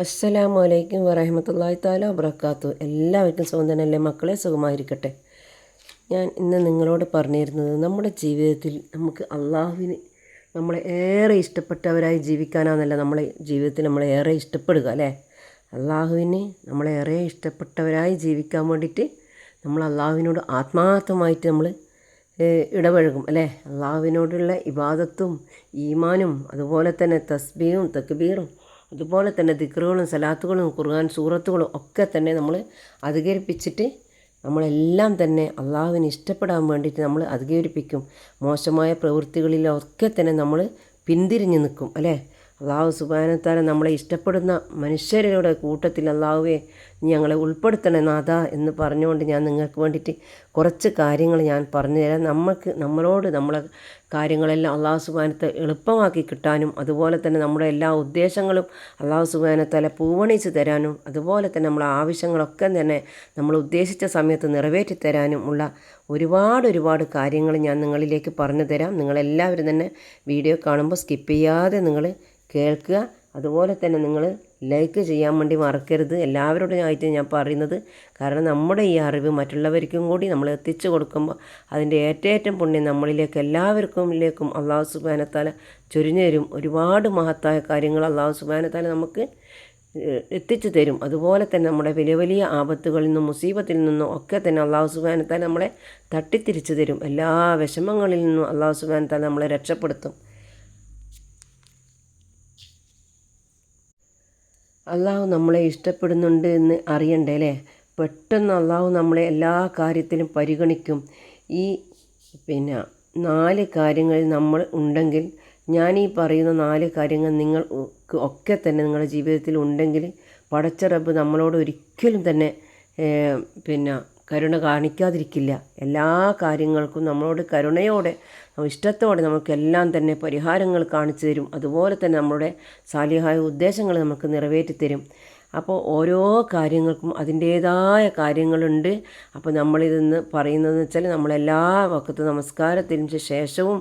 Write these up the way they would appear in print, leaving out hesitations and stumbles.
അസ്സലാമു അലൈക്കും വറഹ്മത്തുള്ളാഹി തആല വബറകാതുഹു. എല്ലാവർക്കും സുഖം തന്നെയല്ലേ മക്കളെ? സുഖമായിരിക്കട്ടെ. ഞാൻ ഇന്ന് നിങ്ങളോട് പറഞ്ഞിരുന്നത് നമ്മുടെ ജീവിതത്തിൽ നമുക്ക് അള്ളാഹുവിന് നമ്മളെ ഏറെ ഇഷ്ടപ്പെട്ടവരായി ജീവിക്കാനാണെന്നല്ല നമ്മളെ ജീവിതത്തിൽ നമ്മളെ ഏറെ ഇഷ്ടപ്പെടുക അല്ലേ. അള്ളാഹുവിന് നമ്മളെ ഏറെ ഇഷ്ടപ്പെട്ടവരായി ജീവിക്കാൻ വേണ്ടിയിട്ട് നമ്മൾ അള്ളാഹുവിനോട് ആത്മാർത്ഥമായിട്ട് നമ്മൾ ഇടപഴകും അല്ലേ. അള്ളാഹുവിനോടുള്ള ഇബാദത്തും ഈമാനും അതുപോലെ തന്നെ തസ്ബീഹും തക്ബീറും അതുപോലെ തന്നെ ദിക്റുകളും സലാത്തുകളും ഖുർആൻ സൂറത്തുകളും ഒക്കെ തന്നെ നമ്മൾ അധികരിപ്പിച്ചിട്ട് നമ്മളെല്ലാം തന്നെ അള്ളാഹുവിന് ഇഷ്ടപ്പെടാൻ വേണ്ടിയിട്ട് നമ്മൾ അധികരിപ്പിക്കും. മോശമായ പ്രവൃത്തികളിലൊക്കെ തന്നെ നമ്മൾ പിന്തിരിഞ്ഞ് നിൽക്കും അല്ലേ. അള്ളാഹു സുബ്ഹാനഹു വ തആല നമ്മളെ ഇഷ്ടപ്പെടുന്ന മനുഷ്യരുടെ കൂട്ടത്തിൽ അള്ളാഹുവെ ഞങ്ങളെ ഉൾപ്പെടുത്തണേ നാഥ എന്ന് പറഞ്ഞുകൊണ്ട് ഞാൻ നിങ്ങൾക്ക് വേണ്ടിയിട്ട് കുറച്ച് കാര്യങ്ങൾ ഞാൻ പറഞ്ഞു തരാം. നമ്മളെ കാര്യങ്ങളെല്ലാം അള്ളാഹു സുബ്ഹാനഹു വ തആല എളുപ്പമാക്കി കിട്ടാനും അതുപോലെ തന്നെ നമ്മുടെ എല്ലാ ഉദ്ദേശങ്ങളും അള്ളാഹു സുബ്ഹാനഹു വ തആല പൂവണിച്ച് തരാനും അതുപോലെ തന്നെ നമ്മളെ ആവശ്യങ്ങളൊക്കെ തന്നെ നമ്മൾ ഉദ്ദേശിച്ച സമയത്ത് നിറവേറ്റി തരാനും ഉള്ള ഒരുപാട് കാര്യങ്ങൾ ഞാൻ നിങ്ങളിലേക്ക് പറഞ്ഞു തരാം. നിങ്ങളെല്ലാവരും തന്നെ വീഡിയോ കാണുമ്പോൾ സ്കിപ്പ് ചെയ്യാതെ നിങ്ങൾ കേൾക്കുക. അതുപോലെ തന്നെ നിങ്ങൾ ലൈക്ക് ചെയ്യാൻ വേണ്ടി മറക്കരുത്. എല്ലാവരോടും ആയിട്ട് ഞാൻ പറയുന്നത്, കാരണം നമ്മുടെ ഈ അറിവ് മറ്റുള്ളവർക്കും കൂടി നമ്മൾ എത്തിച്ചു കൊടുക്കുമ്പോൾ അതിൻ്റെ ഏറ്റവും പുണ്യം എല്ലാവർക്കും അള്ളാഹു സുബ്ഹാനഹു വ തആല ചൊരിഞ്ഞു തരും. ഒരുപാട് മഹത്തായ കാര്യങ്ങൾ അള്ളാഹു സുബ്ഹാനഹു വ തആല നമുക്ക് എത്തിച്ചു തരും. അതുപോലെ തന്നെ നമ്മുടെ വലിയ ആപത്തുകളിൽ നിന്നും മുസീബത്തിൽ നിന്നും ഒക്കെ തന്നെ അള്ളാഹു സുബ്ഹാനഹു വ തആല നമ്മളെ തട്ടിത്തിരിച്ചു തരും. എല്ലാ വിഷമങ്ങളിൽ നിന്നും അള്ളാഹു സുബ്ഹാനഹു വ തആല നമ്മളെ രക്ഷപ്പെടുത്തും. അള്ളാഹു നമ്മളെ ഇഷ്ടപ്പെടുന്നുണ്ട് എന്ന് അറിയണ്ടേ അല്ലേ. പെട്ടെന്ന് അള്ളാഹു നമ്മളെ എല്ലാ കാര്യത്തിലും പരിഗണിക്കും. ഈ 4 കാര്യങ്ങളിൽ നമ്മൾ ഉണ്ടെങ്കിൽ, ഞാൻ ഈ പറയുന്ന 4 കാര്യങ്ങൾ നിങ്ങൾക്ക് ഒക്കെ തന്നെ നിങ്ങളുടെ ജീവിതത്തിൽ ഉണ്ടെങ്കിൽ പടച്ച റബ്ബ് നമ്മളോട് ഒരിക്കലും തന്നെ കരുണ കാണിക്കാതിരിക്കില്ല. എല്ലാ കാര്യങ്ങൾക്കും നമ്മളോട് കരുണയോടെ ഇഷ്ടത്തോടെ നമുക്കെല്ലാം തന്നെ പരിഹാരങ്ങൾ കാണിച്ചു തരും. അതുപോലെ തന്നെ നമ്മുടെ സാലിഹായ ഉദ്ദേശങ്ങൾ നമുക്ക് നിറവേറ്റിത്തരും. അപ്പോൾ ഓരോ കാര്യങ്ങൾക്കും അതിൻ്റേതായ കാര്യങ്ങളുണ്ട്. അപ്പോൾ നമ്മളിതെന്ന് പറയുന്നതെന്ന് വെച്ചാൽ നമ്മളെല്ലാ വഖത്ത് നമസ്കാരത്തിന് ശേഷവും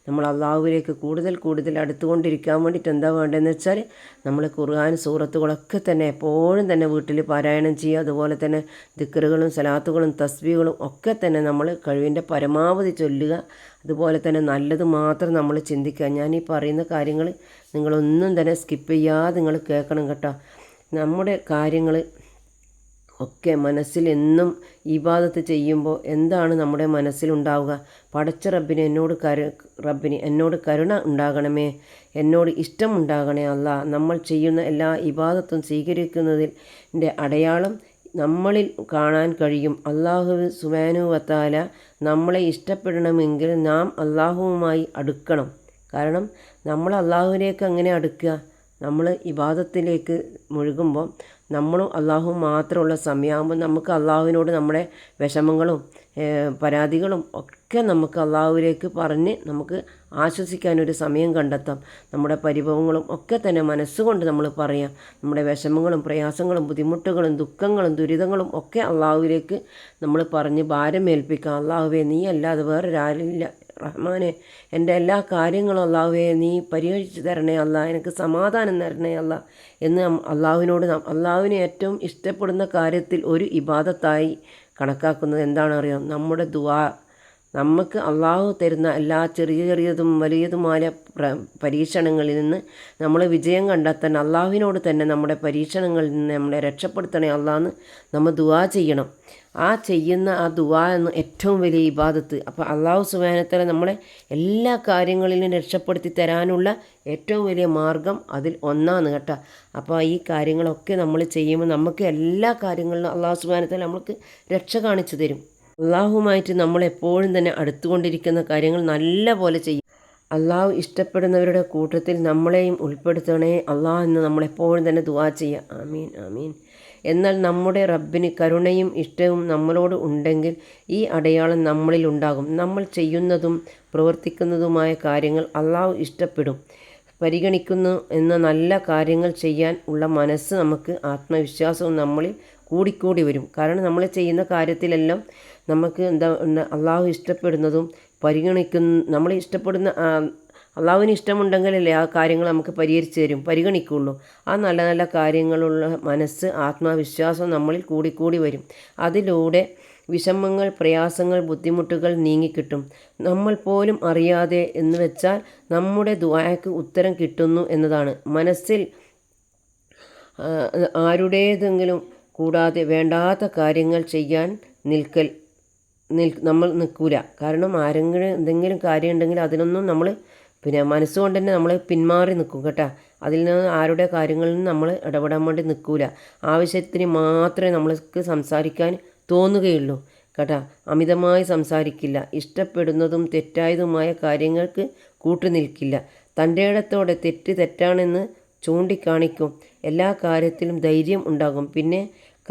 നമ്മൾ അള്ളാഹുവിലേക്ക് കൂടുതൽ അടുത്തുകൊണ്ടിരിക്കാൻ വേണ്ടിയിട്ട് എന്താ വേണ്ടതെന്ന് വെച്ചാൽ നമ്മൾ ഖുർആൻ സൂറത്തുകളൊക്കെ തന്നെ എപ്പോഴും തന്നെ വീട്ടിൽ പാരായണം ചെയ്യുക. അതുപോലെ തന്നെ ദിക്റുകളും സലാത്തുകളും തസ്ബീഹുകളും ഒക്കെ തന്നെ നമ്മൾ കഴിവിൻ്റെ പരമാവധി ചൊല്ലുക. അതുപോലെ തന്നെ നല്ലത് മാത്രം നമ്മൾ ചിന്തിക്കുക. ഞാൻ ഈ പറയുന്ന കാര്യങ്ങൾ നിങ്ങളൊന്നും തന്നെ സ്കിപ്പ് ചെയ്യാതെ നിങ്ങൾ കേൾക്കണം കേട്ടോ. നമ്മുടെ കാര്യങ്ങൾ ഒക്കെ മനസ്സിൽ എന്നും ഇബാദത്ത് ചെയ്യുമ്പോൾ എന്താണ് നമ്മുടെ മനസ്സിലുണ്ടാവുക? പടച്ച റബ്ബിന് എന്നോട് കരുണ ഉണ്ടാകണമേ, എന്നോട് ഇഷ്ടം ഉണ്ടാകണേ അല്ലാ. നമ്മൾ ചെയ്യുന്ന എല്ലാ ഇബാദത്തും സ്വീകരിക്കുന്നതിൻ്റെ അടയാളം നമ്മളിൽ കാണാൻ കഴിയും. അല്ലാഹു സുബ്ഹാനഹു വ തആല നമ്മളെ ഇഷ്ടപ്പെടണമെങ്കിൽ നാം അല്ലാഹുവുമായി അടുക്കണം. കാരണം നമ്മൾ അല്ലാഹുവിലേക്ക് അങ്ങനെ അടുക്കുക, നമ്മൾ ഇബാദത്തിലേക്ക് മുഴുകുമ്പോൾ നമ്മളും അള്ളാഹുവും മാത്രമുള്ള സമയമാകുമ്പോൾ നമുക്ക് അള്ളാഹുവിനോട് നമ്മുടെ വിഷമങ്ങളും പരാതികളും ഒക്കെ നമുക്ക് അള്ളാഹുവിലേക്ക് പറഞ്ഞ് നമുക്ക് ആശ്വസിക്കാനൊരു സമയം കണ്ടെത്താം. നമ്മുടെ പരിഭവങ്ങളും ഒക്കെ തന്നെ മനസ്സുകൊണ്ട് നമ്മൾ പറയാം. നമ്മുടെ വിഷമങ്ങളും പ്രയാസങ്ങളും ബുദ്ധിമുട്ടുകളും ദുഃഖങ്ങളും ദുരിതങ്ങളും ഒക്കെ അള്ളാഹുവിലേക്ക് നമ്മൾ പറഞ്ഞ് ഭാരമേൽപ്പിക്കാം. അള്ളാഹുവേ, നീ അല്ലാതെ വേറൊരാളില്ല റഹ്മാനെ, എൻ്റെ എല്ലാ കാര്യങ്ങളും അള്ളാഹുവേ നീ പരിഹരിച്ച് തരണേ അല്ലാ, എനിക്ക് സമാധാനം തരണേ അല്ലാ എന്ന് അള്ളാഹുവിന് ഏറ്റവും ഇഷ്ടപ്പെടുന്ന കാര്യത്തിൽ ഒരു ഇബാദത്തായി കണക്കാക്കുന്നത് എന്താണെന്നറിയാം? നമ്മുടെ ദുആ. നമുക്ക് അള്ളാഹു തരുന്ന എല്ലാ ചെറിയതും വലിയതുമായ പരീക്ഷണങ്ങളിൽ നിന്ന് നമ്മൾ വിജയം കണ്ടെത്താൻ അള്ളാഹുവിനോട് തന്നെ നമ്മുടെ പരീക്ഷണങ്ങളിൽ നിന്ന് നമ്മളെ രക്ഷപ്പെടുത്തണേ അള്ളാഹ് നമ്മൾ ദുആ ചെയ്യണം. ആ ചെയ്യുന്ന ആ ദുആ എന്ന് ഏറ്റവും വലിയ ഇബാദത്ത്. അപ്പോൾ അള്ളാഹു സുബ്ഹാനഹു വ തആല നമ്മളെ എല്ലാ കാര്യങ്ങളിലും രക്ഷപ്പെടുത്തി തരാനുള്ള ഏറ്റവും വലിയ മാർഗം അതിൽ ഒന്നാണ് കേട്ടോ. അപ്പോൾ ഈ കാര്യങ്ങളൊക്കെ നമ്മൾ ചെയ്യുമ്പോൾ നമുക്ക് എല്ലാ കാര്യങ്ങളിലും അള്ളാഹു സുബ്ഹാനഹു വ തആല നമുക്ക് രക്ഷ കാണിച്ചു തരും. അള്ളാഹുമായിട്ട് നമ്മളെപ്പോഴും തന്നെ അടുത്തുകൊണ്ടിരിക്കുന്ന കാര്യങ്ങൾ നല്ല പോലെ ചെയ്യും. അള്ളാഹു ഇഷ്ടപ്പെടുന്നവരുടെ കൂട്ടത്തിൽ നമ്മളെയും ഉൾപ്പെടുത്തണേ അള്ളാഹ് എന്ന് നമ്മളെപ്പോഴും തന്നെ ദുആ ചെയ്യുക. ആമീൻ ആമീൻ. എന്നാൽ നമ്മുടെ റബ്ബിന് കരുണയും ഇഷ്ടവും നമ്മളോട് ഉണ്ടെങ്കിൽ ഈ അടയാളം നമ്മളിൽ ഉണ്ടാകും. നമ്മൾ ചെയ്യുന്നതും പ്രവർത്തിക്കുന്നതുമായ കാര്യങ്ങൾ അള്ളാഹു ഇഷ്ടപ്പെടും, പരിഗണിക്കുന്നു എന്ന നല്ല കാര്യങ്ങൾ ചെയ്യാൻ ഉള്ള മനസ്സ് നമുക്ക് ആത്മവിശ്വാസവും നമ്മളിൽ കൂടിക്കൂടി വരും. കാരണം നമ്മൾ ചെയ്യുന്ന കാര്യത്തിലെല്ലാം നമുക്ക് അള്ളാഹു ഇഷ്ടപ്പെടുന്നതും നമ്മൾ ഇഷ്ടപ്പെടുന്ന അള്ളാഹുവിന് ഇഷ്ടമുണ്ടെങ്കിലല്ലേ ആ കാര്യങ്ങൾ നമുക്ക് പരിഹരിച്ചു തരും, പരിഗണിക്കുള്ളൂ. ആ നല്ല നല്ല കാര്യങ്ങളുള്ള മനസ്സ്, ആത്മവിശ്വാസം നമ്മളിൽ കൂടിക്കൂടി വരും. അതിലൂടെ വിഷമങ്ങൾ, പ്രയാസങ്ങൾ, ബുദ്ധിമുട്ടുകൾ നീങ്ങിക്കിട്ടും. നമ്മൾ പോലും അറിയാതെ എന്ന് വെച്ചാൽ നമ്മുടെ ദുആക്ക് ഉത്തരം കിട്ടുന്നു എന്നതാണ്. മനസ്സിൽ ആരുടേതെങ്കിലും കൂടാതെ വേണ്ടാത്ത കാര്യങ്ങൾ ചെയ്യാൻ നമ്മൾ നിൽക്കൂല. കാരണം ആരെങ്കിലും എന്തെങ്കിലും കാര്യം ഉണ്ടെങ്കിൽ അതിനൊന്നും നമ്മൾ മനസ്സുകൊണ്ട് തന്നെ നമ്മൾ പിന്മാറി നിൽക്കും കേട്ടോ. അതിൽ നിന്ന് ആരുടെ കാര്യങ്ങളിൽ നിന്ന് നമ്മൾ ഇടപെടാൻ വേണ്ടി നിൽക്കൂല. ആവശ്യത്തിന് മാത്രമേ നമ്മൾക്ക് സംസാരിക്കാൻ തോന്നുകയുള്ളൂ കേട്ടോ. അമിതമായി സംസാരിക്കില്ല. ഇഷ്ടപ്പെടുന്നതും തെറ്റായതുമായ കാര്യങ്ങൾക്ക് കൂട്ടുനിൽക്കില്ല. തൻ്റെ ഇടത്തോടെ തെറ്റാണെന്ന് ചൂണ്ടിക്കാണിക്കും. എല്ലാ കാര്യത്തിലും ധൈര്യം ഉണ്ടാകും. പിന്നെ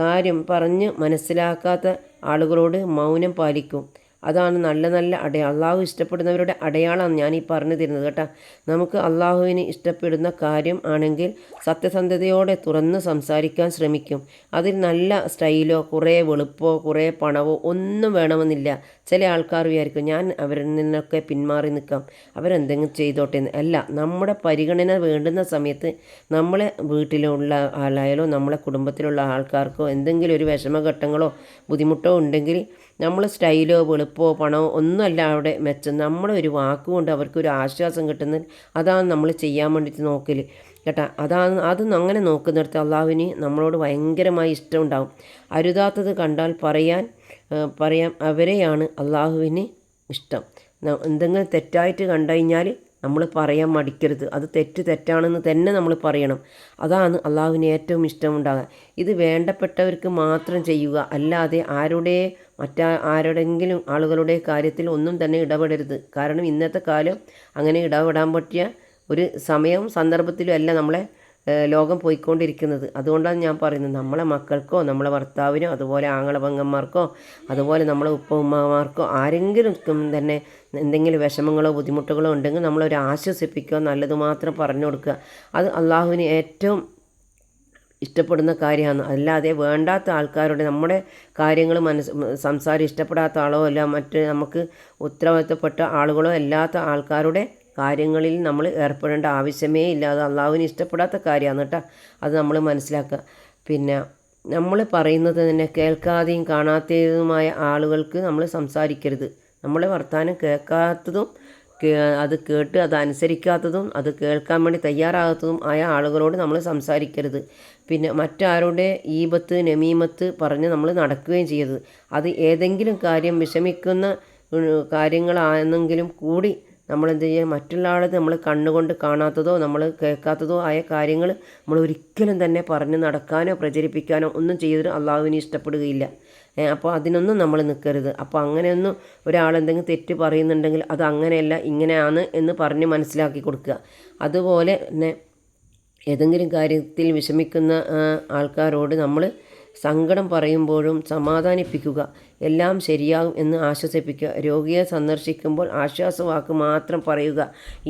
കാര്യം പറഞ്ഞ് മനസ്സിലാക്കാത്ത ആളുകളോട് മൗനം പാലിക്കും. അതാണ് നല്ല നല്ല അള്ളാഹു ഇഷ്ടപ്പെടുന്നവരുടെ അടയാളമാണ് ഞാൻ ഈ പറഞ്ഞു തരുന്നത് കേട്ടോ. നമുക്ക് അള്ളാഹുവിന് ഇഷ്ടപ്പെടുന്ന കാര്യം ആണെങ്കിൽ സത്യസന്ധതയോടെ തുറന്ന് സംസാരിക്കാൻ ശ്രമിക്കും. അതിൽ നല്ല സ്റ്റൈലോ കുറേ വെളുപ്പോ കുറേ പണവോ ഒന്നും വേണമെന്നില്ല. ചില ആൾക്കാർ വിചാരിക്കും ഞാൻ അവരിൽ നിന്നൊക്കെ പിന്മാറി നിൽക്കാം, അവരെന്തെങ്കിലും ചെയ്തോട്ടെ എന്ന്. അല്ല, നമ്മുടെ പരിഗണന വേണ്ടുന്ന സമയത്ത് നമ്മളെ വീട്ടിലുള്ള ആളായാലോ നമ്മളെ കുടുംബത്തിലുള്ള ആൾക്കാർക്കോ എന്തെങ്കിലും ഒരു വിഷമഘട്ടങ്ങളോ ബുദ്ധിമുട്ടോ ഉണ്ടെങ്കിൽ നമ്മൾ സ്റ്റൈലോ വെളുപ്പോ പണമോ ഒന്നുമല്ല അവിടെ മെച്ചം. നമ്മുടെ ഒരു വാക്കുകൊണ്ട് അവർക്കൊരു ആശ്വാസം കിട്ടുന്നത്, അതാണ് നമ്മൾ ചെയ്യാൻ വേണ്ടിയിട്ട് നോക്കൽ കേട്ടോ. അത് അങ്ങനെ നോക്കുന്നിടത്ത് അള്ളാഹുവിന് നമ്മളോട് ഭയങ്കരമായി ഇഷ്ടമുണ്ടാകും. അരുതാത്തത് കണ്ടാൽ പറയാം അവരെയാണ് അള്ളാഹുവിന് ഇഷ്ടം. എന്തെങ്കിലും തെറ്റായിട്ട് കണ്ടു കഴിഞ്ഞാൽ നമ്മൾ പറയാൻ മടിക്കരുത്. അത് തെറ്റാണെന്ന് തന്നെ നമ്മൾ പറയണം. അതാണ് അള്ളാഹുവിന് ഏറ്റവും ഇഷ്ടമുണ്ടാകുക. ഇത് വേണ്ടപ്പെട്ടവർക്ക് മാത്രം ചെയ്യുക, അല്ലാതെ ആരുടെങ്കിലും ആളുകളുടെ കാര്യത്തിൽ ഒന്നും തന്നെ ഇടപെടരുത്. കാരണം ഇന്നത്തെ കാലം അങ്ങനെ ഇടപെടാൻ പറ്റിയ ഒരു സമയവും സന്ദർഭത്തിലും അല്ല നമ്മളെ ലോകം പോയിക്കൊണ്ടിരിക്കുന്നത്. അതുകൊണ്ടാണ് ഞാൻ പറയുന്നത്, നമ്മളെ മക്കൾക്കോ നമ്മളെ ഭർത്താവിനോ അതുപോലെ ആങ്ങള പെങ്ങന്മാർക്കോ അതുപോലെ നമ്മളെ ഉപ്പ ഉമ്മമാർക്കോ ആരെങ്കിലും തന്നെ എന്തെങ്കിലും വിഷമങ്ങളോ ബുദ്ധിമുട്ടുകളോ ഉണ്ടെങ്കിൽ നമ്മളൊരു ആശ്വസിപ്പിക്കുക, നല്ലത് മാത്രം പറഞ്ഞു കൊടുക്കുക. അത് അള്ളാഹുവിന് ഏറ്റവും ഇഷ്ടപ്പെടുന്ന കാര്യമാണ്. അല്ലാതെ വേണ്ടാത്ത ആൾക്കാരുടെ നമ്മുടെ കാര്യങ്ങൾ സംസാരം ഇഷ്ടപ്പെടാത്ത ആളോ അല്ല മറ്റ് നമുക്ക് ഉത്തരവാദിത്തപ്പെട്ട ആളുകളോ അല്ലാത്ത ആൾക്കാരുടെ കാര്യങ്ങളിൽ നമ്മൾ ഏർപ്പെടേണ്ട ആവശ്യമേ ഇല്ല. അത് അള്ളാഹുവിന് ഇഷ്ടപ്പെടാത്ത കാര്യമാണ് കേട്ടോ. അത് നമ്മൾ മനസ്സിലാക്കുക. പിന്നെ നമ്മൾ പറയുന്നത് തന്നെ കേൾക്കാതെയും കാണാത്തതുമായ ആളുകൾക്ക് നമ്മൾ സംസാരിക്കരുത്. നമ്മളെ വർത്തമാനം കേൾക്കാത്തതും അത് കേട്ട് അതനുസരിക്കാത്തതും അത് കേൾക്കാൻ വേണ്ടി തയ്യാറാകാത്തതും ആയ ആളുകളോട് നമ്മൾ സംസാരിക്കരുത്. പിന്നെ മറ്റാരുടെ ഈബത്ത് നമീമത്ത് പറഞ്ഞ് നമ്മൾ നടക്കുകയും ചെയ്യരുത്. അത് ഏതെങ്കിലും കാര്യം വിഷമിക്കുന്ന കാര്യങ്ങളാണെങ്കിലും കൂടി നമ്മളെന്ത് ചെയ്യുക, മറ്റുള്ള ആളത് നമ്മൾ കണ്ണുകൊണ്ട് കാണാത്തതോ നമ്മൾ കേൾക്കാത്തതോ ആയ കാര്യങ്ങൾ നമ്മൾ ഒരിക്കലും തന്നെ പറഞ്ഞ് നടക്കാനോ പ്രചരിപ്പിക്കാനോ ഒന്നും ചെയ്തിട്ട് അള്ളാഹുവിന് ഇഷ്ടപ്പെടുകയില്ല. അപ്പോൾ അതിനൊന്നും നമ്മൾ നിൽക്കരുത്. അപ്പോൾ അങ്ങനെയൊന്നും ഒരാളെന്തെങ്കിലും തെറ്റ് പറയുന്നുണ്ടെങ്കിൽ അത് അങ്ങനെയല്ല ഇങ്ങനെയാണ് എന്ന് പറഞ്ഞ് മനസ്സിലാക്കി കൊടുക്കുക. അതുപോലെ തന്നെ ഏതെങ്കിലും കാര്യത്തിൽ വിഷമിക്കുന്ന ആൾക്കാരോട് നമ്മൾ സങ്കടം പറയുമ്പോഴും സമാധാനിപ്പിക്കുക, എല്ലാം ശരിയാകും എന്ന് ആശ്വസിപ്പിക്കുക. രോഗിയെ സന്ദർശിക്കുമ്പോൾ ആശ്വാസവാക്ക് മാത്രം പറയുക.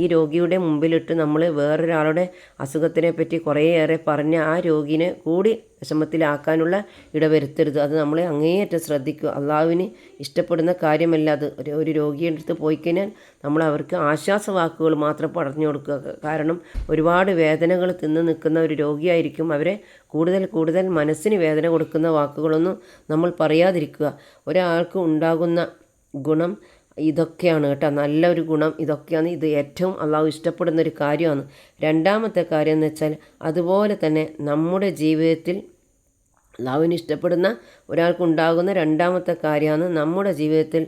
ഈ രോഗിയുടെ മുമ്പിലിട്ട് നമ്മൾ വേറൊരാളുടെ അസുഖത്തിനെ പറ്റി കുറേയേറെ പറഞ്ഞ് ആ രോഗിനെ കൂടി വിഷമത്തിലാക്കാനുള്ള ഇടവരുത്തരുത്. അത് നമ്മൾ അങ്ങേയറ്റം ശ്രദ്ധിക്കുക. അള്ളാഹുവിന് ഇഷ്ടപ്പെടുന്ന കാര്യമല്ല അത്. ഒരു രോഗിയുടെ അടുത്ത് പോയി കഴിഞ്ഞാൽ നമ്മൾ അവർക്ക് ആശ്വാസവാക്കുകൾ മാത്രം പറഞ്ഞു കൊടുക്കുക. കാരണം ഒരുപാട് വേദനകൾ തിന്ന് നിൽക്കുന്ന ഒരു രോഗിയായിരിക്കും. അവരെ കൂടുതൽ മനസ്സിന് വേദന കൊടുക്കുന്ന വാക്കുകളൊന്നും നമ്മൾ പറയാതിരിക്കുക. ഒരാൾക്ക് ഉണ്ടാകുന്ന ഗുണം ഇതൊക്കെയാണ് കേട്ടോ, നല്ലൊരു ഗുണം ഇതൊക്കെയാണ്. ഇത് ഏറ്റവും അള്ളാഹു ഇഷ്ടപ്പെടുന്നൊരു കാര്യമാണ്. രണ്ടാമത്തെ കാര്യം എന്ന് വെച്ചാൽ അതുപോലെ തന്നെ നമ്മുടെ ജീവിതത്തിൽ അള്ളാഹുവിന് ഇഷ്ടപ്പെടുന്ന ഒരാൾക്കുണ്ടാകുന്ന രണ്ടാമത്തെ കാര്യമാണ് നമ്മുടെ ജീവിതത്തിൽ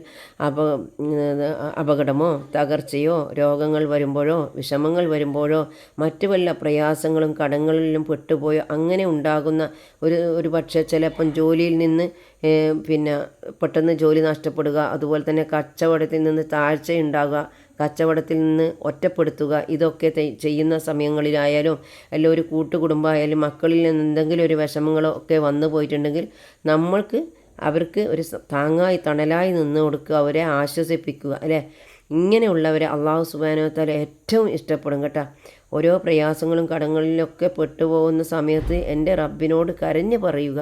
അപകടമോ തകർച്ചയോ രോഗങ്ങൾ വരുമ്പോഴോ വിഷമങ്ങൾ വരുമ്പോഴോ മറ്റു വല്ല പ്രയാസങ്ങളും കടങ്ങളിലും പെട്ടുപോയോ അങ്ങനെ ഉണ്ടാകുന്ന ഒരു പക്ഷേ ചിലപ്പം ജോലിയിൽ നിന്ന് പെട്ടെന്ന് ജോലി നഷ്ടപ്പെടുക, അതുപോലെ തന്നെ കച്ചവടത്തിൽ നിന്ന് താഴ്ചയുണ്ടാകുക, കച്ചവടത്തിൽ നിന്ന് ഒറ്റപ്പെടുത്തുക, ഇതൊക്കെ ചെയ്യുന്ന സമയങ്ങളിലായാലും അല്ല ഒരു കൂട്ടുകുടുംബമായാലും മക്കളിൽ നിന്ന് എന്തെങ്കിലും ഒരു വിഷമങ്ങളോ ഒക്കെ വന്നു പോയിട്ടുണ്ടെങ്കിൽ നമ്മൾക്ക് അവർക്ക് ഒരു താങ്ങായി തണലായി നിന്ന് കൊടുക്കുക, അവരെ ആശ്വസിപ്പിക്കുക അല്ലേ. ഇങ്ങനെയുള്ളവരെ അള്ളാഹു സുബ്ഹാനഹു വ തആല ഏറ്റവും ഇഷ്ടപ്പെടും കേട്ടോ. ഓരോ പ്രയാസങ്ങളും കടങ്ങളിലൊക്കെ പെട്ടുപോകുന്ന സമയത്ത് എൻ്റെ റബ്ബിനോട് കരഞ്ഞ് പറയുക,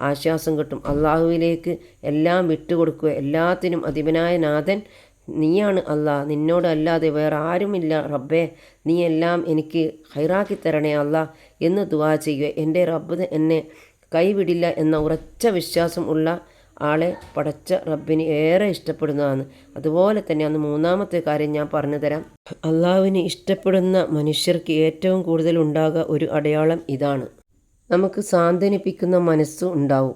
ആശ്വാസം കിട്ടും. അള്ളാഹുവിലേക്ക് എല്ലാം വിട്ടുകൊടുക്കുക. എല്ലാത്തിനും അധിപനായ നാഥൻ നീയാണ് അല്ലാ, നിന്നോടല്ലാതെ വേറെ ആരുമില്ല റബ്ബേ, നീ എല്ലാം എനിക്ക് ഹൈറാക്കി തരണേ അല്ലാ എന്ന് ദുആ ചെയ്യുക. എൻ്റെ റബ്ബ് എന്നെ കൈവിടില്ല എന്ന ഉറച്ച വിശ്വാസം ഉള്ള ആളെ പടച്ച റബ്ബിന് ഏറെ ഇഷ്ടപ്പെടുന്നതാണ്. അതുപോലെ തന്നെ അന്ന് മൂന്നാമത്തെ കാര്യം ഞാൻ പറഞ്ഞു തരാം. അള്ളാഹുവിന് ഇഷ്ടപ്പെടുന്ന മനുഷ്യർക്ക് ഏറ്റവും കൂടുതൽ ഉണ്ടാകുക ഒരു അടയാളം ഇതാണ്. നമുക്ക് സാന്ത്വനിപ്പിക്കുന്ന മനസ്സ് ഉണ്ടാവും,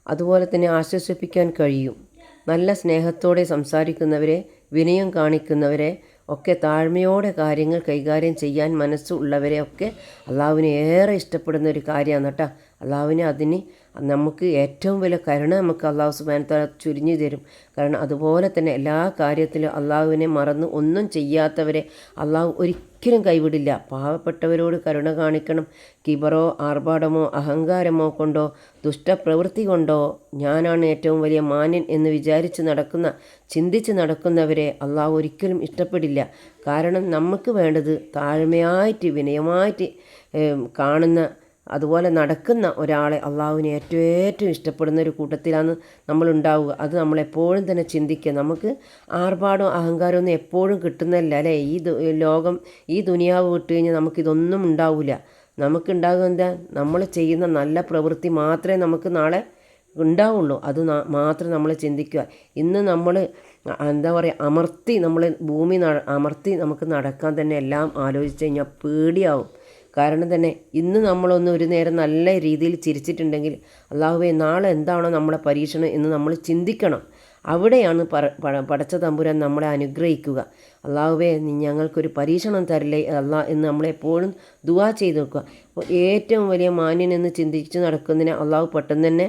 അതുപോലെ തന്നെ ആശ്വസിപ്പിക്കാൻ കഴിയും. നല്ല സ്നേഹത്തോടെ സംസാരിക്കുന്നവരെ, വിനയം കാണിക്കുന്നവരെ ഒക്കെ, താഴ്മയോടെ കാര്യങ്ങൾ കൈകാര്യം ചെയ്യാൻ മനസ്സുള്ളവരെ ഒക്കെ അള്ളാഹുവിന് ഏറെ ഇഷ്ടപ്പെടുന്ന ഒരു കാര്യമാണ് കേട്ടോ. അള്ളാഹുവിന് അതിന് നമുക്ക് ഏറ്റവും വലിയ കരുണ നമുക്ക് അള്ളാഹു സുബ്ഹാനഹു വ തആല ചുരിഞ്ഞു തരും. കാരണം അതുപോലെ തന്നെ എല്ലാ കാര്യത്തിലും അള്ളാഹുവിനെ മറന്ന് ഒന്നും ചെയ്യാത്തവരെ അള്ളാഹു ഒരിക്കലും കൈവിടില്ല. പാവപ്പെട്ടവരോട് കരുണ കാണിക്കണം. കിബറോ ആർഭാടമോ അഹങ്കാരമോ കൊണ്ടോ ദുഷ്ടപ്രവൃത്തി കൊണ്ടോ ഞാനാണ് ഏറ്റവും വലിയ മാന്യൻ എന്ന് ചിന്തിച്ച് നടക്കുന്നവരെ അള്ളാഹു ഒരിക്കലും ഇഷ്ടപ്പെടില്ല. കാരണം നമുക്ക് വേണ്ടത് താഴ്മയായിട്ട് വിനയമായിട്ട് കാണുന്ന അതുപോലെ നടക്കുന്ന ഒരാളെ അള്ളാഹുവിനെ ഏറ്റവും ഇഷ്ടപ്പെടുന്ന ഒരു കൂട്ടത്തിലാണ് നമ്മളുണ്ടാവുക. അത് നമ്മളെപ്പോഴും തന്നെ ചിന്തിക്കുക. നമുക്ക് ആർഭാടവും അഹങ്കാരമൊന്നും എപ്പോഴും കിട്ടുന്നതല്ല അല്ലേ. ലോകം ഈ ദുനിയാവ് വിട്ട് കഴിഞ്ഞാൽ നമുക്കിതൊന്നും ഉണ്ടാവില്ല. നമുക്കുണ്ടാകുക എന്താ, നമ്മൾ ചെയ്യുന്ന നല്ല പ്രവൃത്തി മാത്രമേ നമുക്ക് നാളെ ഉണ്ടാവുള്ളൂ. അത് മാത്രം നമ്മൾ ചിന്തിക്കുക. ഇന്ന് നമ്മൾ എന്താ പറയുക, ഭൂമി അമർത്തി നമുക്ക് നടക്കാൻ തന്നെ എല്ലാം ആലോചിച്ച് കഴിഞ്ഞാൽ പേടിയാവും. കാരണം തന്നെ ഇന്ന് നമ്മളൊന്ന് ഒരു നേരം നല്ല രീതിയിൽ ചിരിച്ചിട്ടുണ്ടെങ്കിൽ അള്ളാഹുവേ നാളെ എന്താണോ നമ്മളെ പരീക്ഷണം എന്ന് നമ്മൾ ചിന്തിക്കണം. അവിടെയാണ് പടച്ച തമ്പുരാൻ നമ്മളെ അനുഗ്രഹിക്കുക. അള്ളാഹുവേ നീ ഞങ്ങൾക്കൊരു പരീക്ഷണം തരില്ലേ അല്ലാ എന്ന് നമ്മളെപ്പോഴും ദുആ ചെയ്ത് വെക്കുക. അപ്പോൾ ഏറ്റവും വലിയ മാന്യനെന്ന് ചിന്തിച്ച് നടക്കുന്നതിന് അള്ളാഹു പെട്ടെന്ന് തന്നെ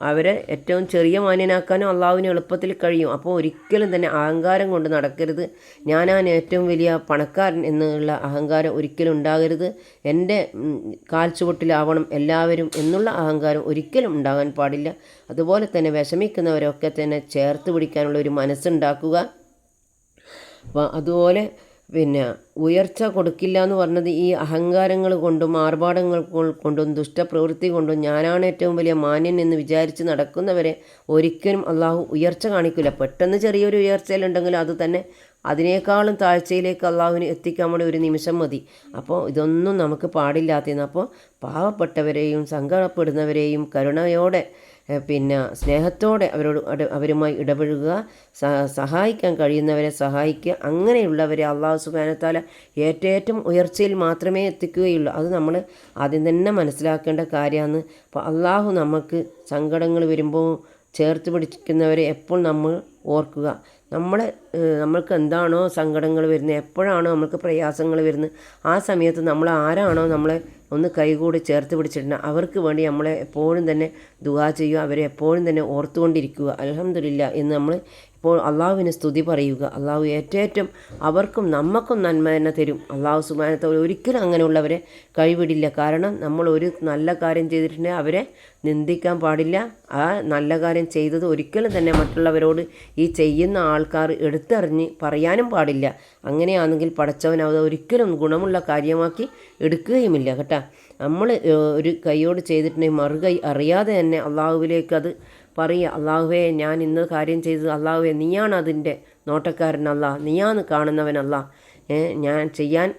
അവരെ ഏറ്റവും ചെറിയ മാന്യനാക്കാനും അള്ളാഹുവിന് എളുപ്പത്തിൽ കഴിയും. അപ്പോൾ ഒരിക്കലും തന്നെ അഹങ്കാരം കൊണ്ട് നടക്കരുത്. ഞാനാണ് ഏറ്റവും വലിയ പണക്കാരൻ എന്നുള്ള അഹങ്കാരം ഒരിക്കലും ഉണ്ടാകരുത്. എൻ്റെ കാൽച്ചുവട്ടിലാവണം എല്ലാവരും എന്നുള്ള അഹങ്കാരം ഒരിക്കലും ഉണ്ടാകാൻ പാടില്ല. അതുപോലെ തന്നെ വിഷമിക്കുന്നവരൊക്കെ തന്നെ ചേർത്ത് പിടിക്കാനുള്ള ഒരു മനസ്സുണ്ടാക്കുക. അപ്പോൾ അതുപോലെ ഉയർച്ച കൊടുക്കില്ല എന്ന് പറഞ്ഞത് ഈ അഹങ്കാരങ്ങൾ കൊണ്ടും ആർഭാടങ്ങൾ കൊണ്ടും ദുഷ്ടപ്രവൃത്തി കൊണ്ടും ഞാനാണ് ഏറ്റവും വലിയ മാന്യൻ എന്ന് വിചാരിച്ച് നടക്കുന്നവരെ ഒരിക്കലും അള്ളാഹു ഉയർച്ച കാണിക്കില്ല. പെട്ടെന്ന് ചെറിയൊരു ഉയർച്ചയിലുണ്ടെങ്കിൽ അത് തന്നെ അതിനേക്കാളും താഴ്ചയിലേക്ക് അള്ളാഹുവിന് എത്തിക്കാൻ വേണ്ടി ഒരു നിമിഷം മതി. അപ്പോൾ ഇതൊന്നും നമുക്ക് പാടില്ലാത്തതെന്ന്. അപ്പോൾ പാവപ്പെട്ടവരെയും സങ്കടപ്പെടുന്നവരെയും കരുണയോടെ സ്നേഹത്തോടെ അവരുമായി ഇടപഴകുക, സഹായിക്കാൻ കഴിയുന്നവരെ സഹായിക്കുക. അങ്ങനെയുള്ളവരെ അള്ളാഹു സുബ്ഹാനഹു വ തആല ഏറ്റവും ഉയർച്ചയിൽ മാത്രമേ എത്തിക്കുകയുള്ളൂ. അത് നമ്മൾ ആദ്യം തന്നെ മനസ്സിലാക്കേണ്ട കാര്യമാണ്. അപ്പോൾ അള്ളാഹു നമുക്ക് സങ്കടങ്ങൾ വരുമ്പോൾ ചേർത്ത് പിടിക്കുന്നവരെ എപ്പോൾ നമ്മൾ ഓർക്കുക. നമ്മൾക്ക് എന്താണോ സങ്കടങ്ങൾ വരുന്നത്, എപ്പോഴാണോ നമുക്ക് പ്രയാസങ്ങൾ വരുന്നത്, ആ സമയത്ത് നമ്മൾ ആരാണോ നമ്മളെ ഒന്ന് കൈകൂടി ചേർത്ത് പിടിച്ചിട്ടുണ്ട് അവർക്ക് വേണ്ടി നമ്മളെ എപ്പോഴും തന്നെ ദുആ ചെയ്യുക. അവരെ എപ്പോഴും തന്നെ ഓർത്തുകൊണ്ടിരിക്കുക. അൽഹംദുലില്ലാ എന്ന് നമ്മൾ ഇപ്പോൾ അള്ളാഹുവിന് സ്തുതി പറയുക. അള്ളാഹു ഏറ്റവും അവർക്കും നമുക്കും നന്മ തന്നെ തരും. അള്ളാഹു സുബ്ഹാനഹു വ തആല ഒരിക്കലും അങ്ങനെയുള്ളവരെ കൈവിടില്ല. കാരണം നമ്മൾ ഒരു നല്ല കാര്യം ചെയ്തിട്ടുണ്ടെങ്കിൽ അവരെ നിന്ദിക്കാൻ പാടില്ല. ആ നല്ല കാര്യം ചെയ്തത് ഒരിക്കലും തന്നെ മറ്റുള്ളവരോട് ഈ ചെയ്യുന്ന ആൾക്കാർ എടുത്തറിഞ്ഞ് പറയാനും പാടില്ല. അങ്ങനെയാണെങ്കിൽ പടച്ചവൻ അത് ഒരിക്കലും ഗുണമുള്ള കാര്യമാക്കി എടുക്കുകയുമില്ല കേട്ടോ. നമ്മൾ ഒരു കൈയോട് ചെയ്തിട്ടുണ്ടെങ്കിൽ മറുകൈ അറിയാതെ തന്നെ അള്ളാഹുവിലേക്ക് അത് പറയുക. അള്ളാഹുവേ ഞാൻ ഇന്ന് കാര്യം ചെയ്തത്, അള്ളാഹുവേ നീയാണ് അതിൻ്റെ നോട്ടക്കാരനല്ല, നീയാണ് കാണുന്നവനല്ല, ഞാൻ ചെയ്യാൻ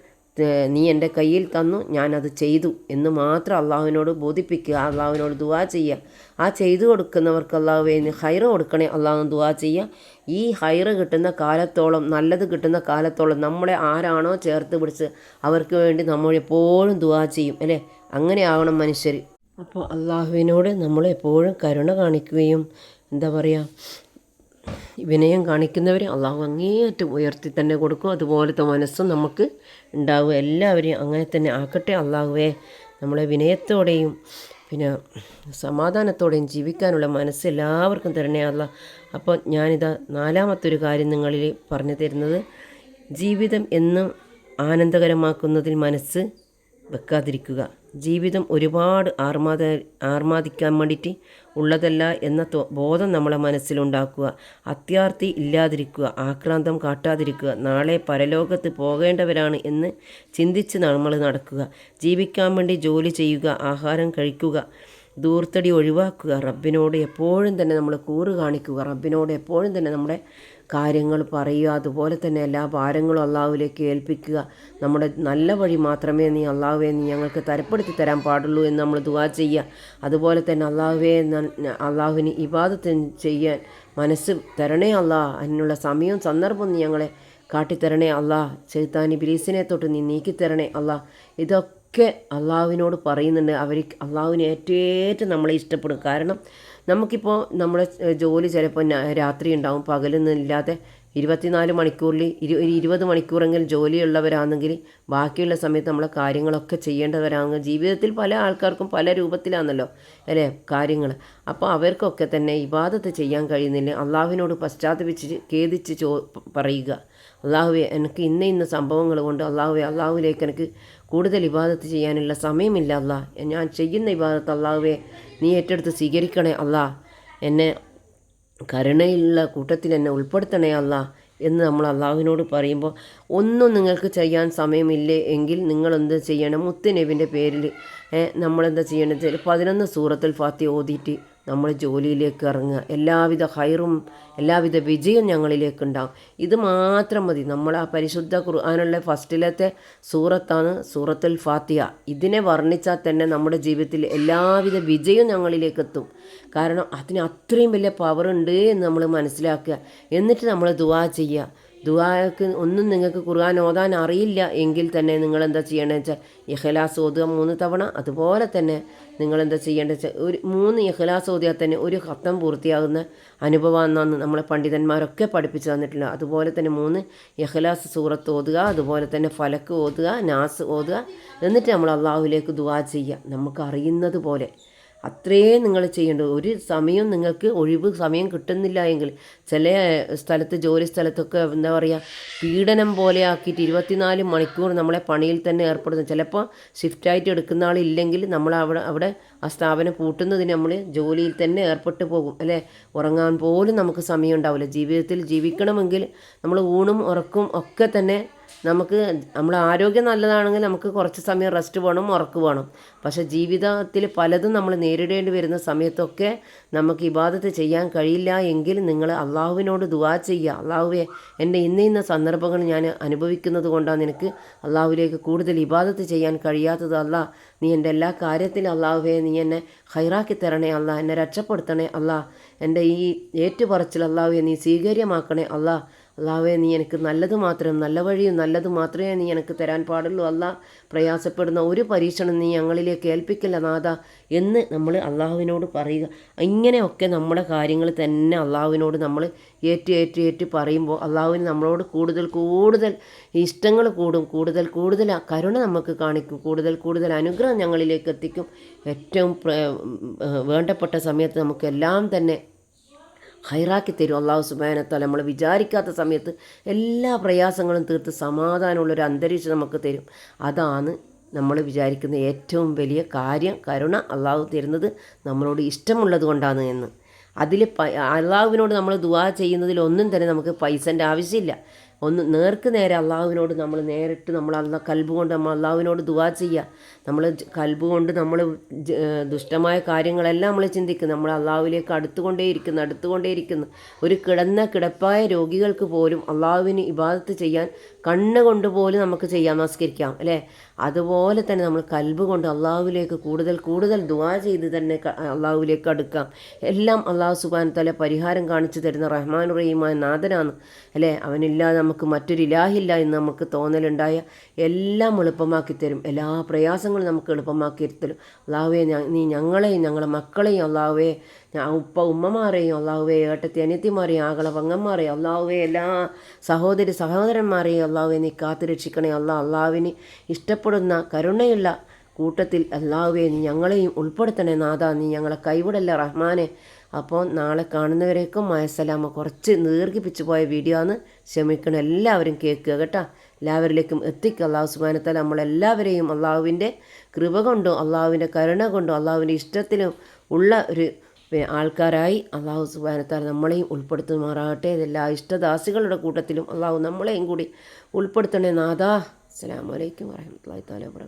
നീ എൻ്റെ കയ്യിൽ തന്നു, ഞാനത് ചെയ്തു എന്ന് മാത്രം അള്ളാഹുവിനോട് ബോധിപ്പിക്കുക. അള്ളാഹുവിനോട് ദുആ ചെയ്യുക. ആ ചെയ്തു കൊടുക്കുന്നവർക്ക് അള്ളാഹുവേ ഹൈറ് കൊടുക്കണേ അള്ളാഹു ദുആ ചെയ്യുക. ഈ ഹൈറ് കിട്ടുന്ന കാലത്തോളം, നല്ലത് കിട്ടുന്ന കാലത്തോളം നമ്മളെ ആരാണോ ചേർത്ത് പിടിച്ച് അവർക്ക് വേണ്ടി നമ്മൾ എപ്പോഴും ദുആ ചെയ്യും അല്ലേ. അങ്ങനെ ആവണം മനുഷ്യർ. അപ്പോൾ അള്ളാഹുവിനോട് നമ്മൾ എപ്പോഴും കരുണ കാണിക്കുകയും വിനയം കാണിക്കുന്നവർ അള്ളാഹു അങ്ങേയറ്റം ഉയർത്തി തന്നെ കൊടുക്കും. അതുപോലത്തെ മനസ്സും നമുക്ക് ഉണ്ടാവുക. എല്ലാവരെയും അങ്ങനെ തന്നെ ആക്കട്ടെ അള്ളാഹുവേ. നമ്മളെ വിനയത്തോടെയും സമാധാനത്തോടെയും ജീവിക്കാനുള്ള മനസ്സ് എല്ലാവർക്കും തരണേ അല്ലാഹ്. അപ്പോൾ ഞാനിതാ നാലാമത്തൊരു കാര്യം നിങ്ങളിൽ പറഞ്ഞു തരുന്നത്, ജീവിതം എന്നും ആനന്ദകരമാക്കുന്നതിൽ മനസ്സ് വെക്കാതിരിക്കുക. ജീവിതം ഒരുപാട് ആർമാദിക്കാൻ വേണ്ടിയിട്ട് ഉള്ളതല്ല എന്ന ബോധം നമ്മളെ മനസ്സിലുണ്ടാക്കുക. അത്യാർത്തി ഇല്ലാതിരിക്കുക, ആക്രാന്തം കാട്ടാതിരിക്കുക, നാളെ പരലോകത്ത് പോകേണ്ടവരാണ് എന്ന് ചിന്തിച്ച് നമ്മൾ നടക്കുക. ജീവിക്കാൻ വേണ്ടി ജോലി ചെയ്യുക, ആഹാരം കഴിക്കുക, ധൂർത്തടി ഒഴിവാക്കുക, റബ്ബിനോട് എപ്പോഴും തന്നെ നമ്മൾ കൂറ് കാണിക്കുക, റബ്ബിനോട് എപ്പോഴും തന്നെ നമ്മുടെ കാര്യങ്ങൾ പറയുക. അതുപോലെ തന്നെ എല്ലാ ഭാരങ്ങളും അള്ളാഹുവിലേക്ക് ഏൽപ്പിക്കുക. നമ്മുടെ നല്ല വഴി മാത്രമേ നീ അള്ളാഹുവേ നീ ഞങ്ങൾക്ക് തരപ്പെടുത്തി തരാൻ പാടുള്ളൂ എന്ന് നമ്മൾ ദുആ ചെയ്യുക. അതുപോലെ തന്നെ അള്ളാഹുവേ അള്ളാഹുവിന് ഇബാദത്ത് ചെയ്യാൻ മനസ്സ് തരണേ അല്ലാ. അതിനുള്ള സമയവും സന്ദർഭവും നീ ഞങ്ങളെ കാട്ടിത്തരണേ അല്ലാ. ശൈത്താൻ ഇബ്ലീസിനെ തൊട്ട് നീ നീക്കിത്തരണേ അല്ലാ. ഇതൊക്കെ അള്ളാഹുവിനോട് പറയുന്നുണ്ട്. അള്ളാഹുവിനെ ഏറ്റവും നമ്മളെ ഇഷ്ടപ്പെടും. കാരണം നമുക്കിപ്പോൾ നമ്മുടെ ജോലി ചിലപ്പോൾ രാത്രി ഉണ്ടാവും, പകലൊന്നും ഇല്ലാതെ 24 മണിക്കൂറിൽ 20 മണിക്കൂറെങ്കിലും ജോലിയുള്ളവരാണെങ്കിൽ ബാക്കിയുള്ള സമയത്ത് നമ്മളെ കാര്യങ്ങളൊക്കെ ചെയ്യേണ്ടവരാണെങ്കിൽ ജീവിതത്തിൽ പല ആൾക്കാർക്കും പല രൂപത്തിലാണല്ലോ അല്ലേ കാര്യങ്ങൾ. അപ്പോൾ അവർക്കൊക്കെ തന്നെ ഇബാദത്ത് ചെയ്യാൻ കഴിയുന്നില്ല. അള്ളാഹുവിനോട് പശ്ചാത്തപിച്ച് ഖേദിച്ച് പറയുക, അള്ളാഹുവെ എനിക്ക് ഇന്ന സംഭവങ്ങൾ കൊണ്ട് അള്ളാഹുവിലേക്ക് എനിക്ക് കൂടുതൽ ഇബാദത്ത് ചെയ്യാനുള്ള സമയമില്ല അല്ലാ. ഞാൻ ചെയ്യുന്ന ഇബാദത്ത് അള്ളാഹുവെ നീ ഏറ്റെടുത്ത് സ്വീകരിക്കണേ അല്ലാ. എന്നെ കരുണയുള്ള കൂട്ടത്തിൽ എന്നെ ഉൾപ്പെടുത്തണേ അല്ലാ എന്ന് നമ്മൾ അള്ളാഹുവിനോട് പറയുമ്പോൾ, ഒന്നും നിങ്ങൾക്ക് ചെയ്യാൻ സമയമില്ലേ എങ്കിൽ നിങ്ങളെന്ത് ചെയ്യണം? മുത്തുനബിൻ്റെ പേരിൽ നമ്മളെന്താ ചെയ്യണമെന്ന് വെച്ചാൽ 11 സൂറത്തുൽ ഫാത്തിഹ ഓതിയിട്ട് നമ്മൾ ജോലിയിലേക്ക് ഇറങ്ങുക. എല്ലാവിധ ഹൈറും എല്ലാവിധ വിജയവും ഞങ്ങളിലേക്കുണ്ടാകും. ഇത് മാത്രം മതി. നമ്മൾ ആ പരിശുദ്ധ ഖുർആനുള്ള ഫസ്റ്റിലത്തെ സൂറത്താണ് സൂറത്തുൽ ഫാത്തിഹ. ഇതിനെ വർണ്ണിച്ചാൽ തന്നെ നമ്മുടെ ജീവിതത്തിൽ എല്ലാവിധ വിജയവും ഞങ്ങളിലേക്കെത്തും. കാരണം അതിന് അത്രയും വലിയ പവറുണ്ട് എന്ന് നമ്മൾ മനസ്സിലാക്കുക. എന്നിട്ട് നമ്മൾ ദുആ ചെയ്യുക. ദുആക്ക് ഒന്നും നിങ്ങൾക്ക് ഖുർആൻ ഓതാൻ അറിയില്ല എങ്കിൽ തന്നെ നിങ്ങളെന്താ ചെയ്യേണ്ടതെന്ന് വെച്ചാൽ ഇഖ്ലാസ് ഓതുക 3 തവണ. അതുപോലെ തന്നെ നിങ്ങളെന്താ ചെയ്യേണ്ടത് വെച്ചാൽ ഒരു 3 ഇഖ്ലാസ് ഓതിയാൽ തന്നെ ഒരു ഖത്തം പൂർത്തിയാകുന്ന അനുഭവം എന്നാണ് നമ്മളെ പണ്ഡിതന്മാരൊക്കെ പഠിപ്പിച്ചു തന്നിട്ടുള്ളത്. അതുപോലെ തന്നെ 3 ഇഖ്ലാസ് സൂറത്ത് ഓതുക, അതുപോലെ തന്നെ ഫലക്ക് ഓതുക, നാസ് ഓതുക. എന്നിട്ട് നമ്മൾ അള്ളാഹുവിലേക്ക് ദുആ ചെയ്യുക. നമുക്കറിയുന്നത് പോലെ അത്രയും നിങ്ങൾ ചെയ്യേണ്ടത്. ഒരു സമയം നിങ്ങൾക്ക് ഒഴിവ് സമയം കിട്ടുന്നില്ല എങ്കിൽ ചില സ്ഥലത്ത് ജോലി സ്ഥലത്തൊക്കെ എന്താ പറയുക പീഡനം പോലെ ആക്കിയിട്ട് 24 മണിക്കൂർ നമ്മളെ പണിയിൽ തന്നെ ഏർപ്പെടുന്നു. ചിലപ്പോൾ ഷിഫ്റ്റായിട്ട് എടുക്കുന്ന ആളില്ലെങ്കിൽ നമ്മൾ അവിടെ ആ സ്ഥാപനം പൂട്ടുന്നതിന് നമ്മൾ ജോലിയിൽ തന്നെ ഏർപ്പെട്ടു പോകും അല്ലേ. ഉറങ്ങാൻ പോലും നമുക്ക് സമയം ഉണ്ടാവില്ല. ജീവിതത്തിൽ ജീവിക്കണമെങ്കിൽ നമ്മൾ ഊണും ഉറക്കും ഒക്കെ തന്നെ നമുക്ക് നമ്മുടെ ആരോഗ്യം നല്ലതാണെങ്കിൽ നമുക്ക് കുറച്ച് സമയം റെസ്റ്റ് വേണം, ഉറക്ക് വേണം. പക്ഷേ ജീവിതത്തിൽ പലതും നമ്മൾ നേരിടേണ്ടി വരുന്ന സമയത്തൊക്കെ നമുക്ക് ഇബാദത്ത് ചെയ്യാൻ കഴിയില്ല എങ്കിൽ നിങ്ങൾ അള്ളാഹുവിനോട് ദുആ ചെയ്യുക. അള്ളാഹുവേ എൻ്റെ ഇന്ന സന്ദർഭങ്ങൾ ഞാൻ അനുഭവിക്കുന്നത് കൊണ്ടാണ് നിനക്ക് അള്ളാഹുവിലേക്ക് കൂടുതൽ ഇബാദത്ത് ചെയ്യാൻ കഴിയാത്തത് അല്ലാ. നീ എൻ്റെ എല്ലാ കാര്യത്തിലും അള്ളാഹുവേ നീ എന്നെ ഹൈറാക്കി തരണേ അല്ലാ. എന്നെ രക്ഷപ്പെടുത്തണേ അല്ലാ. എൻ്റെ ഈ ഏറ്റുപറച്ചിൽ അള്ളാഹുവേ നീ സ്വീകാര്യമാക്കണേ അല്ലാ. അള്ളാഹുവേ നീ എനിക്ക് നല്ലത് മാത്രം, നല്ല വഴിയും നല്ലത് മാത്രമേ നീ എനിക്ക് തരാൻ പാടുള്ളൂ അല്ലാ. പ്രയാസപ്പെടുന്ന ഒരു പരീക്ഷണം നീ ഞങ്ങളിലേക്ക് ഏൽപ്പിക്കില്ല നാഥ എന്ന് നമ്മൾ അള്ളാഹുവിനോട് പറയുക. ഇങ്ങനെയൊക്കെ നമ്മുടെ കാര്യങ്ങൾ തന്നെ അള്ളാഹുവിനോട് നമ്മൾ ഏറ്റ് പറയുമ്പോൾ അള്ളാഹുവിന് നമ്മളോട് കൂടുതൽ ഇഷ്ടങ്ങൾ കൂടും, കൂടുതൽ കരുണ നമുക്ക് കാണിക്കും, കൂടുതൽ അനുഗ്രഹം ഞങ്ങളിലേക്ക് എത്തിക്കും. ഏറ്റവും വേണ്ടപ്പെട്ട സമയത്ത് നമുക്കെല്ലാം തന്നെ ഹൈറാക്കി തരും അള്ളാഹു സുബ്ഹാനഹു വ തആല. നമ്മൾ വിചാരിക്കാത്ത സമയത്ത് എല്ലാ പ്രയാസങ്ങളും തീർത്ത് സമാധാനമുള്ളൊരു അന്തരീക്ഷം നമുക്ക് തരും. അതാണ് നമ്മൾ വിചാരിക്കുന്ന ഏറ്റവും വലിയ കാര്യം. കരുണ അള്ളാഹു തരുന്നത് നമ്മളോട് ഇഷ്ടമുള്ളത് കൊണ്ടാണ് എന്ന്. അതിൽ അള്ളാഹുവിനോട് നമ്മൾ ദുആ ചെയ്യുന്നതിൽ ഒന്നും തന്നെ നമുക്ക് പൈസൻ്റെ ആവശ്യമില്ല. നേർക്ക് നേരെ അള്ളാഹുവിനോട് നമ്മൾ നേരിട്ട് നമ്മൾ കൽബ് കൊണ്ട് നമ്മൾ അള്ളാഹുവിനോട് ദുആ ചെയ്യുക. നമ്മൾ കൽബ് കൊണ്ട് നമ്മൾ ദുഷ്ടമായ കാര്യങ്ങളെല്ലാം നമ്മൾ ചിന്തിക്കും. നമ്മൾ അള്ളാഹുവിലേക്ക് അടുത്തുകൊണ്ടേയിരിക്കുന്നു. ഒരു കിടപ്പായ രോഗികൾക്ക് പോലും അള്ളാഹുവിന് ഇബാദത്ത് ചെയ്യാൻ കണ്ണുകൊണ്ട് പോലും നമുക്ക് ചെയ്യാൻ നമസ്കരിക്കാം അല്ലേ. അതുപോലെ തന്നെ നമ്മൾ കൽബ് കൊണ്ട് അള്ളാഹുവിലേക്ക് കൂടുതൽ ദുആ ചെയ്ത് തന്നെ അള്ളാഹുവിലേക്ക് അടുക്കാം. എല്ലാം അള്ളാഹു സുബ്ഹാനഹു വ തആല പരിഹാരം കാണിച്ചു തരുന്ന റഹ്മാൻ റഹീമായ നാഥനാണ് അല്ലേ. അവനില്ലാതെ നമുക്ക് മറ്റൊരു ഇലാഹില്ല എന്ന് നമുക്ക് തോന്നലുണ്ടായ എല്ലാം എളുപ്പമാക്കി തരും. എല്ലാ പ്രയാസങ്ങളും നമുക്ക് എളുപ്പമാക്കി തരും. അള്ളാഹുവേ നീ ഞങ്ങളെയും ഞങ്ങളെ മക്കളെയും അള്ളാഹുവേ ഉമ്മമാരെയും അള്ളാഹുവേ ഏട്ടത്തി അനിയത്തിമാരെയും ആകളെ പങ്ങന്മാരെയും അള്ളാഹുവേ എല്ലാ സഹോദരന്മാരെയും അള്ളാഹുവേ നീ കാത്തു രക്ഷിക്കണേ അള്ളാഹുവിന് ഇഷ്ടപ്പെടുന്ന കരുണയുള്ള കൂട്ടത്തിൽ അള്ളാഹുവേ നീ ഞങ്ങളെയും ഉൾപ്പെടുത്തണേ നാഥ. നീ ഞങ്ങളെ കൈവിടല്ല റഹ്മാനെ. അപ്പോൾ നാളെ കാണുന്നവരേക്കും മയസലാമ. കുറച്ച് ദീർഘിപ്പിച്ചു പോയ വീഡിയോ ആണ്, ക്ഷമിക്കണം. എല്ലാവരും കേൾക്കുക കേട്ടോ. എല്ലാവരിലേക്കും എത്തിക്കുക. അള്ളാഹു സുബ്ഹാനഹു വ തആല നമ്മളെല്ലാവരെയും അള്ളാഹുവിൻ്റെ കൃപ കൊണ്ടും അള്ളാഹുവിൻ്റെ കരുണ കൊണ്ടും അള്ളാഹുവിൻ്റെ ഇഷ്ടത്തിലും ഉള്ള ഒരു ആൾക്കാരായി അള്ളാഹു സുബ്ഹാനഹു വ തആല നമ്മളെയും ഉൾപ്പെടുത്തുമാറാകട്ടെ. എല്ലാ ഇഷ്ടദാസികളുടെ കൂട്ടത്തിലും അള്ളാഹു നമ്മളെയും കൂടി ഉൾപ്പെടുത്തണേ നാഥ. അസ്സലാമു അലൈക്കും വറഹ്മത്തുള്ളാഹി തആല വബറകാതുഹു.